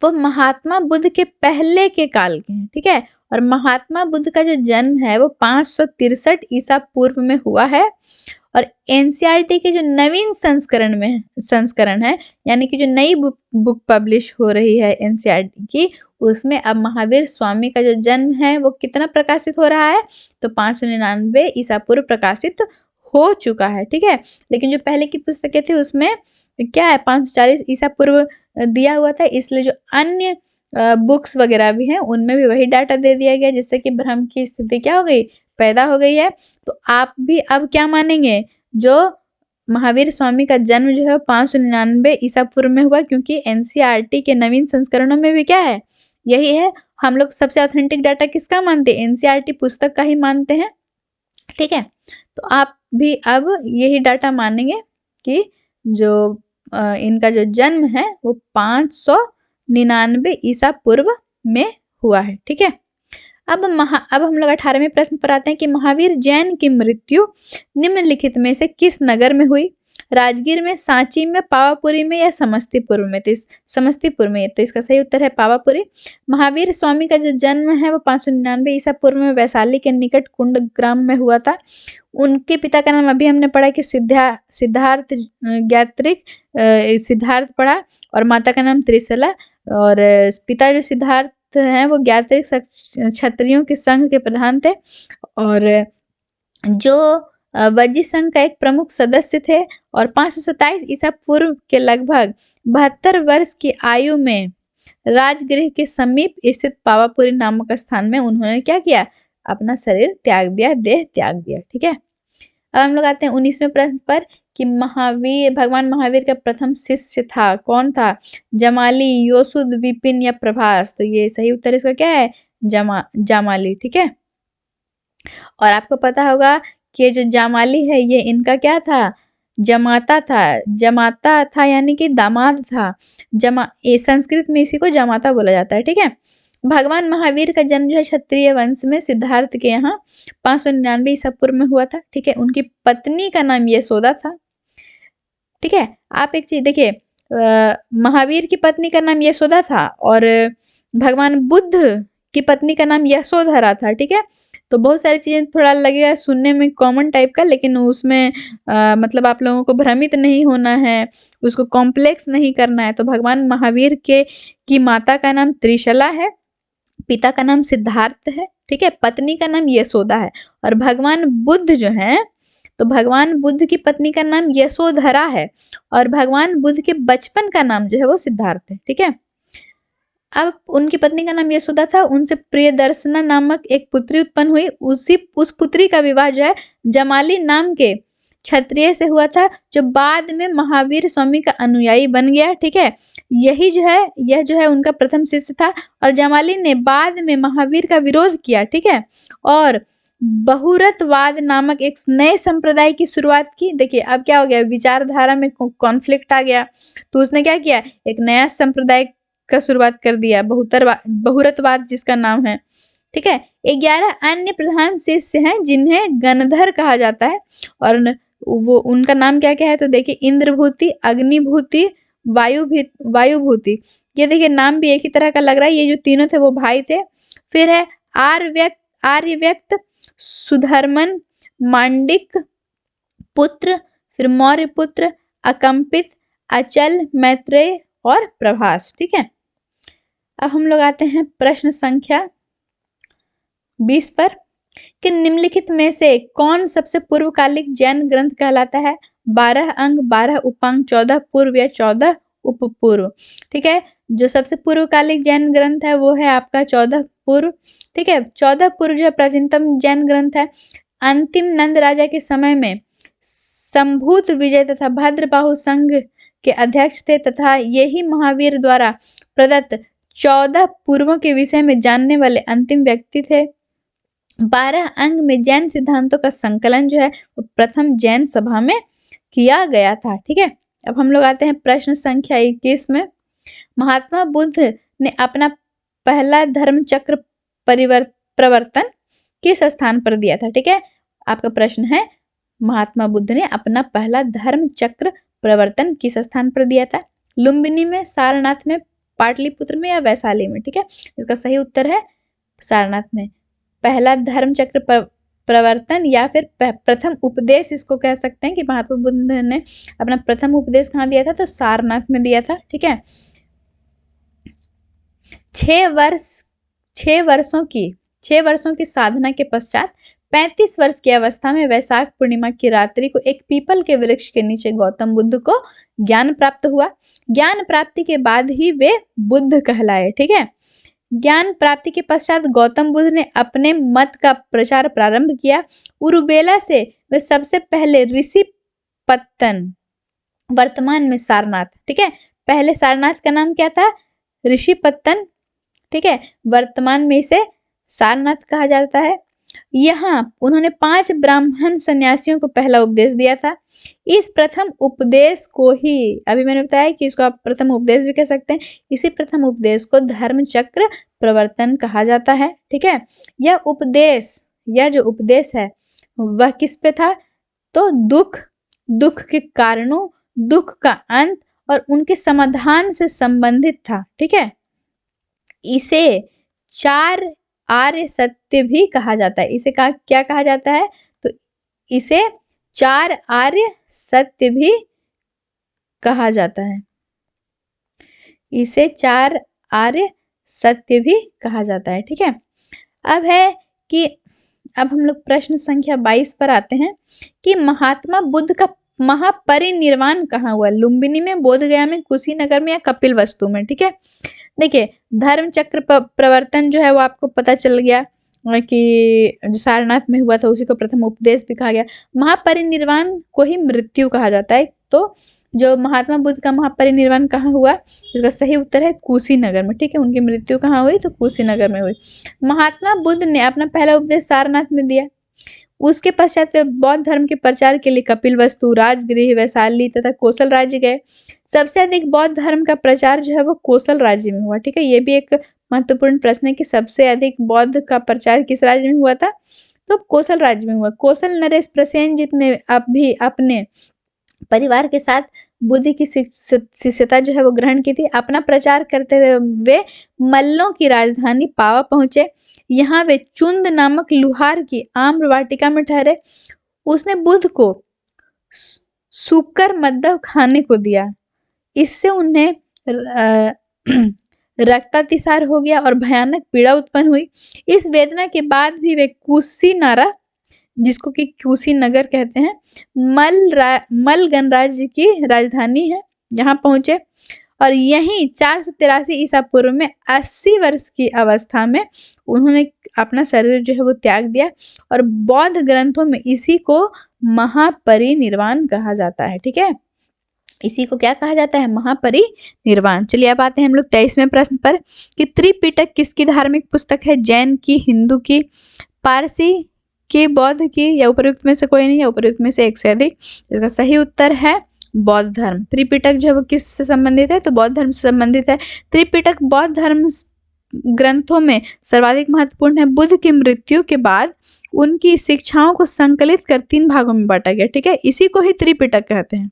वो महात्मा बुद्ध के पहले के काल के हैं, ठीक है। और महात्मा बुद्ध का जो जन्म है वो 563 ईसा पूर्व में हुआ है। और एनसीईआरटी के जो नवीन संस्करण है, यानी कि जो नई बुक पब्लिश हो रही है एनसीईआरटी की, उसमें अब महावीर स्वामी का जो जन्म है वो कितना प्रकाशित हो रहा है, तो 599 ईसा पूर्व प्रकाशित हो चुका है, ठीक है। लेकिन जो पहले की पुस्तकें थी उसमें क्या है, 540 ईसा पूर्व दिया हुआ था, इसलिए जो अन्य बुक्स वगैरह भी हैं उनमें भी वही डाटा दे दिया गया, जिससे कि भ्रम की स्थिति क्या हो गई, पैदा हो गई है। तो आप भी अब क्या मानेंगे, जो महावीर स्वामी का जन्म जो है 599 ईसा पूर्व में हुआ, क्योंकि एनसीईआरटी के नवीन संस्करणों में भी क्या है, यही है। हम लोग सबसे ऑथेंटिक डाटा किसका मानते हैं, एनसीईआरटी पुस्तक का ही मानते हैं, ठीक है। तो आप भी अब यही डाटा मानेंगे कि जो इनका जो जन्म है वो 599 ईसा पूर्व में हुआ है, ठीक है। अब हम लोग 18वें प्रश्न पर आते हैं कि महावीर जैन की मृत्यु निम्नलिखित में से किस नगर में हुई, राजगीर में, सांची में, पावापुरी में या समस्तीपुर में। तो समस्तीपुर में, तो इसका सही उत्तर है पावापुरी। महावीर स्वामी का जो जन्म है वो 599 ईसा पूर्व में वैशाली के निकट कुंड ग्राम में हुआ था। उनके पिता का नाम अभी हमने पढ़ा कि सिद्धार्थ ज्ञात्रिक, सिद्धार्थ पढ़ा, और माता का नाम त्रिशला। और पिता जो सिद्धार्थ हैं वो ज्ञात्रिक क्षत्रियों के संघ के प्रधान थे, और जो वज्जी संघ का एक प्रमुख सदस्य थे। और 527 ईसा पूर्व के लगभग 72 वर्ष की आयु में राजगृह के समीप स्थित पावापुरी नामक स्थान में उन्होंने क्या किया, अपना शरीर त्याग दिया, देह त्याग दिया, ठीक है। अब हम लोग आते हैं 19वें प्रश्न पर कि भगवान महावीर का प्रथम शिष्य था, कौन था, जमाली, योसुद, विपिन या प्रभास। तो ये सही उत्तर इसका क्या है, जामाली, ठीक है। और आपको पता होगा कि जो जामाली है ये इनका क्या था, जमाता था, यानी कि दामाद था। ये संस्कृत में इसी को जमाता बोला जाता है, ठीक है। भगवान महावीर का जन्म जो है क्षत्रिय वंश में सिद्धार्थ के यहाँ 599 ईसा पूर्व में हुआ था, ठीक है। उनकी पत्नी का नाम यशोदा था, ठीक है। आप एक चीज देखिए, महावीर की पत्नी का नाम यशोदा था और भगवान बुद्ध की पत्नी का नाम यशोधरा था, ठीक है। तो बहुत सारी चीजें थोड़ा लगेगा सुनने में कॉमन टाइप का, लेकिन उसमें मतलब आप लोगों को भ्रमित नहीं होना है, उसको कॉम्प्लेक्स नहीं करना है। तो भगवान महावीर की माता का नाम त्रिशला है, पिता का नाम सिद्धार्थ है, ठीक है, पत्नी का नाम यशोदा है। और भगवान बुद्ध जो है, तो भगवान बुद्ध की पत्नी का नाम यशोधरा है, और भगवान बुद्ध के बचपन का नाम जो है वो सिद्धार्थ है, ठीक है। अब उनकी पत्नी का नाम यशोदा था, उनसे प्रियदर्शना नामक एक पुत्री उत्पन्न हुई। उस पुत्री का विवाह जो है जमाली नाम के क्षत्रिय से हुआ था, जो बाद में महावीर स्वामी का अनुयायी बन गया, ठीक है। यह जो है उनका प्रथम शिष्य था, और जमाली ने बाद में महावीर का विरोध किया, ठीक है, और बहुरतवाद नामक एक नए संप्रदाय की शुरुआत की। देखिए अब क्या हो गया, विचारधारा में कॉन्फ्लिक्ट आ गया, तो उसने क्या किया, एक नया संप्रदाय का शुरुआत कर दिया, बहुरतवाद जिसका नाम है, ठीक है। 11 अन्य प्रधान शिष्य हैं जिन्हें गणधर कहा जाता है, और वो उनका नाम क्या क्या है, तो देखिए इंद्रभूति, अग्निभूति, वायुभूति। ये देखिए नाम भी एक ही तरह का लग रहा है, ये जो तीनों थे वो भाई थे। फिर है आर्यव्यक्त, सुधर्मन, मांडिक पुत्र, फिर मौर्य पुत्र, अकंपित, अचल, मैत्रेय और प्रभास, ठीक है। अब हम लोग आते हैं प्रश्न संख्या 20 पर कि निम्नलिखित में से कौन सबसे पूर्वकालिक जैन ग्रंथ कहलाता है, 12 अंग, 12 उपांग, 14 पूर्व या 14 उपपूर्व, ठीक है। जो सबसे पूर्वकालिक जैन ग्रंथ है वो है आपका 14 पूर्व, ठीक है। 14 पूर्व जो प्राचीनतम जैन ग्रंथ है। अंतिम नंद राजा के समय में संभूत विजय तथा भद्रबाहु संघ के अध्यक्ष थे, तथा यही महावीर द्वारा प्रदत्त 14 पूर्वों के विषय में जानने वाले अंतिम व्यक्ति थे। 12 अंग में जैन सिद्धांतों का संकलन जो है वो प्रथम जैन सभा में किया गया था, ठीक है। अब हम लोग आते हैं प्रश्न संख्या 21 में। महात्मा बुद्ध ने अपना पहला धर्म चक्र प्रवर्तन किस स्थान पर दिया था? ठीक है, आपका प्रश्न है महात्मा बुद्ध ने अपना पहला धर्म चक्र प्रवर्तन किस स्थान पर दिया था? लुम्बिनी में, सारनाथ में, पाटलिपुत्र में या वैशाली में? ठीक है, इसका सही उत्तर है सारनाथ में। पहला धर्म चक्र प्रवर्तन या फिर प्रथम उपदेश इसको कह सकते हैं कि महात्मा बुद्ध ने अपना प्रथम उपदेश कहाँ दिया था? तो सारनाथ में दिया था। ठीक है, 6 वर्षों की साधना के पश्चात 35 वर्ष की अवस्था में वैशाख पूर्णिमा की रात्रि को एक पीपल के वृक्ष के नीचे गौतम बुद्ध को ज्ञान प्राप्त हुआ। ज्ञान प्राप्ति के बाद ही वे बुद्ध कहलाए। ठीक है, ज्ञान प्राप्ति के पश्चात गौतम बुद्ध ने अपने मत का प्रचार प्रारंभ किया। उरुबेला से वे सबसे पहले ऋषि पत्तन, वर्तमान में सारनाथ, ठीक है, पहले सारनाथ का नाम क्या था? ऋषि पत्तन, ठीक है, वर्तमान में इसे सारनाथ कहा जाता है। यहाँ उन्होंने 5 ब्राह्मण सन्यासियों को पहला उपदेश दिया था। इस प्रथम उपदेश को ही, अभी मैंने बताया कि इसको आप प्रथम उपदेश भी कह सकते हैं, इसी प्रथम उपदेश को धर्म चक्र प्रवर्तन कहा जाता है। ठीक है, यह जो उपदेश है वह किस पे था? तो दुख के कारणों, दुख का अंत और उनके समाधान से संबंधित था। ठीक है, इसे 4 आर्य सत्य भी कहा जाता है। इसे क्या कहा जाता है? तो इसे 4 आर्य सत्य भी कहा जाता है। इसे 4 आर्य सत्य भी कहा जाता है। ठीक है, अब हम लोग प्रश्न संख्या 22 पर आते हैं कि महात्मा बुद्ध का महापरिनिर्वाण कहाँ हुआ? लुम्बिनी में, बोधगया में, कुशीनगर में या कपिलवस्तु में? ठीक है, देखिए धर्म चक्र प्रवर्तन जो है वो आपको पता चल गया कि जो सारनाथ में हुआ था उसी को प्रथम उपदेश भी कहा गया। महापरिनिर्वाण को ही मृत्यु कहा जाता है। तो जो महात्मा बुद्ध का महापरिनिर्वाण कहाँ हुआ? इसका सही उत्तर है कुशीनगर में। ठीक है, उनकी मृत्यु कहाँ हुई? तो कुशीनगर में हुई। महात्मा बुद्ध ने अपना पहला उपदेश सारनाथ में दिया। उसके पश्चात वे बौद्ध धर्म के प्रचार के लिए कपिलवस्तु, राजगृह, वैशाली तथा कोसल राज्य गए। सबसे अधिक बौद्ध धर्म का प्रचार जो है वो कोसल राज्य में हुआ। ठीक है, ये भी एक महत्वपूर्ण प्रश्न है कि सबसे अधिक बौद्ध का प्रचार किस राज्य में हुआ था? तो कोसल राज्य में हुआ। कोसल नरेश प्रसेनजीत ने अभी अपने परिवार के साथ बुद्ध की शिष्यता जो है वो ग्रहण की थी। अपना प्रचार करते हुए वे मल्लों की राजधानी पावा पहुंचे। यहाँ वे चुंद नामक लुहार की आम्र वाटिका में ठहरे। उसने बुद्ध को सूकर मद्दव खाने को दिया। इससे उन्हें रक्तातिसार हो गया और भयानक पीड़ा उत्पन्न हुई। इस वेदना के बाद भी वे कुशीनारा, जिसको कि कुशीनगर कहते हैं, मल गणराज्य की राजधानी है, यहाँ पहुंचे और यहीं 483 ईसा पूर्व में 80 वर्ष की अवस्था में उन्होंने अपना शरीर जो है वो त्याग दिया और बौद्ध ग्रंथों में इसी को महापरिनिर्वाण कहा जाता है। ठीक है, इसी को क्या कहा जाता है? महापरिनिर्वाण। चलिए अब आते हैं हम लोग 23वें प्रश्न पर कि त्रिपिटक किसकी धार्मिक पुस्तक है? जैन की, हिंदू की, पारसी की, बौद्ध की या उपयुक्त में से कोई नहीं है? उपयुक्त में से एक से अधिक। इसका सही उत्तर है बौद्ध धर्म। त्रिपिटक जो है वो किस से संबंधित है? तो बौद्ध धर्म से संबंधित है। त्रिपिटक बौद्ध धर्म ग्रंथों में सर्वाधिक महत्वपूर्ण है। बुद्ध की मृत्यु के बाद उनकी शिक्षाओं को संकलित कर 3 भागों में बांटा गया। ठीक है, इसी को ही त्रिपिटक कहते हैं।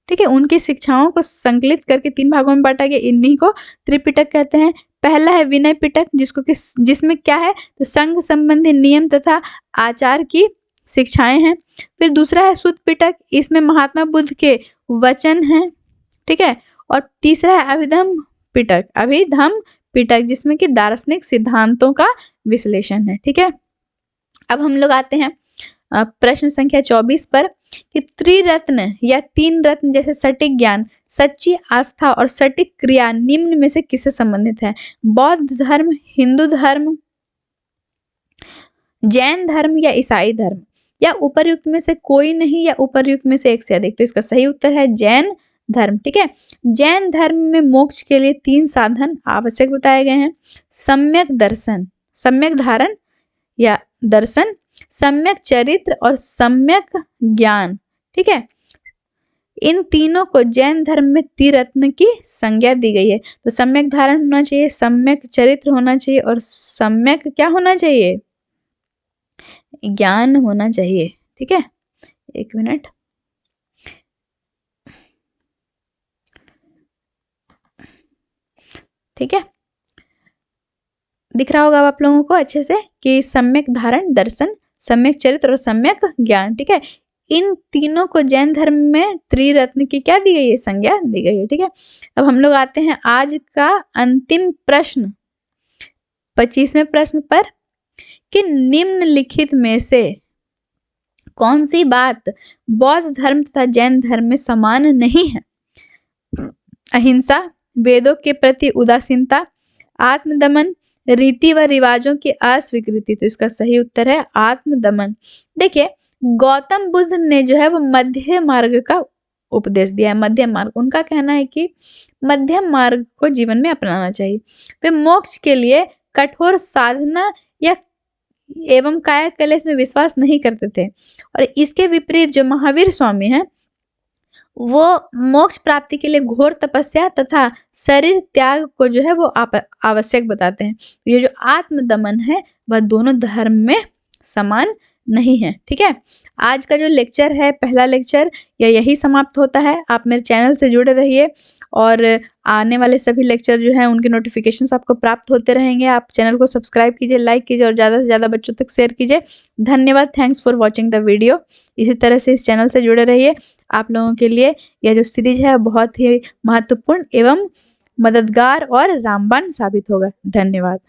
ठीक है, उनकी शिक्षाओं को संकलित करके 3 भागों में बांटा गया, इन्हीं को त्रिपिटक कहते हैं। पहला है विनय पिटक, जिसमें क्या है? तो संघ संबंधी नियम तथा आचार की शिक्षाएं हैं। फिर दूसरा है सुत्त पिटक, इसमें महात्मा बुद्ध के वचन हैं। ठीक है, और तीसरा है अभिधम्म पिटक, जिसमें कि दार्शनिक सिद्धांतों का विश्लेषण है। ठीक है, अब हम लोग आते हैं प्रश्न संख्या 24 पर कि त्रिरत्न या 3 रत्न जैसे सटीक ज्ञान, सच्ची आस्था और सटीक क्रिया निम्न में से किससे संबंधित है? बौद्ध धर्म, हिंदू धर्म, जैन धर्म या ईसाई धर्म, या उपर्युक्त में से कोई नहीं या उपर्युक्त में से एक से अधिक? तो इसका सही उत्तर है जैन धर्म। ठीक है, जैन धर्म में मोक्ष के लिए 3 साधन आवश्यक बताए गए हैं। सम्यक धारण या दर्शन, सम्यक चरित्र और सम्यक ज्ञान। ठीक है, इन तीनों को जैन धर्म में त्रिरत्न की संज्ञा दी गई है। तो सम्यक धारण होना चाहिए, सम्यक चरित्र होना चाहिए और सम्यक क्या होना चाहिए? ज्ञान होना चाहिए। ठीक है, एक मिनट। ठीक है, दिख रहा होगा अब आप लोगों को अच्छे से कि सम्यक धारण, दर्शन, सम्यक चरित्र और सम्यक ज्ञान। ठीक है, इन तीनों को जैन धर्म में त्रिरत्न की क्या दी गई है? संज्ञा दी गई है। ठीक है, अब हम लोग आते हैं आज का अंतिम प्रश्न, 25वें प्रश्न पर, कि निम्नलिखित में से कौन सी बात बौद्ध धर्म तथा जैन धर्म में समान नहीं है? अहिंसा, वेदों के प्रति उदासीनता, आत्मदमन, रीति व रिवाजों की अस्वीकृति। तो इसका सही उत्तर है आत्मदमन। देखिए, गौतम बुद्ध ने जो है वो मध्य मार्ग का उपदेश दिया है। मध्यम मार्ग, उनका कहना है कि मध्यम मार्ग को जीवन में अपनाना चाहिए। वे मोक्ष के लिए कठोर साधना या एवं काया कलेश में विश्वास नहीं करते थे। और इसके विपरीत जो महावीर स्वामी हैं, वो मोक्ष प्राप्ति के लिए घोर तपस्या तथा शरीर त्याग को जो है वो आवश्यक बताते हैं। ये जो आत्मदमन है वह दोनों धर्म में समान नहीं है। ठीक है, आज का जो लेक्चर है, पहला लेक्चर, यही समाप्त होता है। आप मेरे चैनल से जुड़े रहिए और आने वाले सभी लेक्चर जो हैं उनके नोटिफिकेशंस आपको प्राप्त होते रहेंगे। आप चैनल को सब्सक्राइब कीजिए, लाइक कीजिए और ज़्यादा से ज़्यादा बच्चों तक शेयर कीजिए। धन्यवाद, thanks for watching the video. इसी तरह से इस चैनल से जुड़े रहिए। आप लोगों के लिए यह जो सीरीज है बहुत ही महत्वपूर्ण एवं मददगार और रामबाण साबित होगा। धन्यवाद।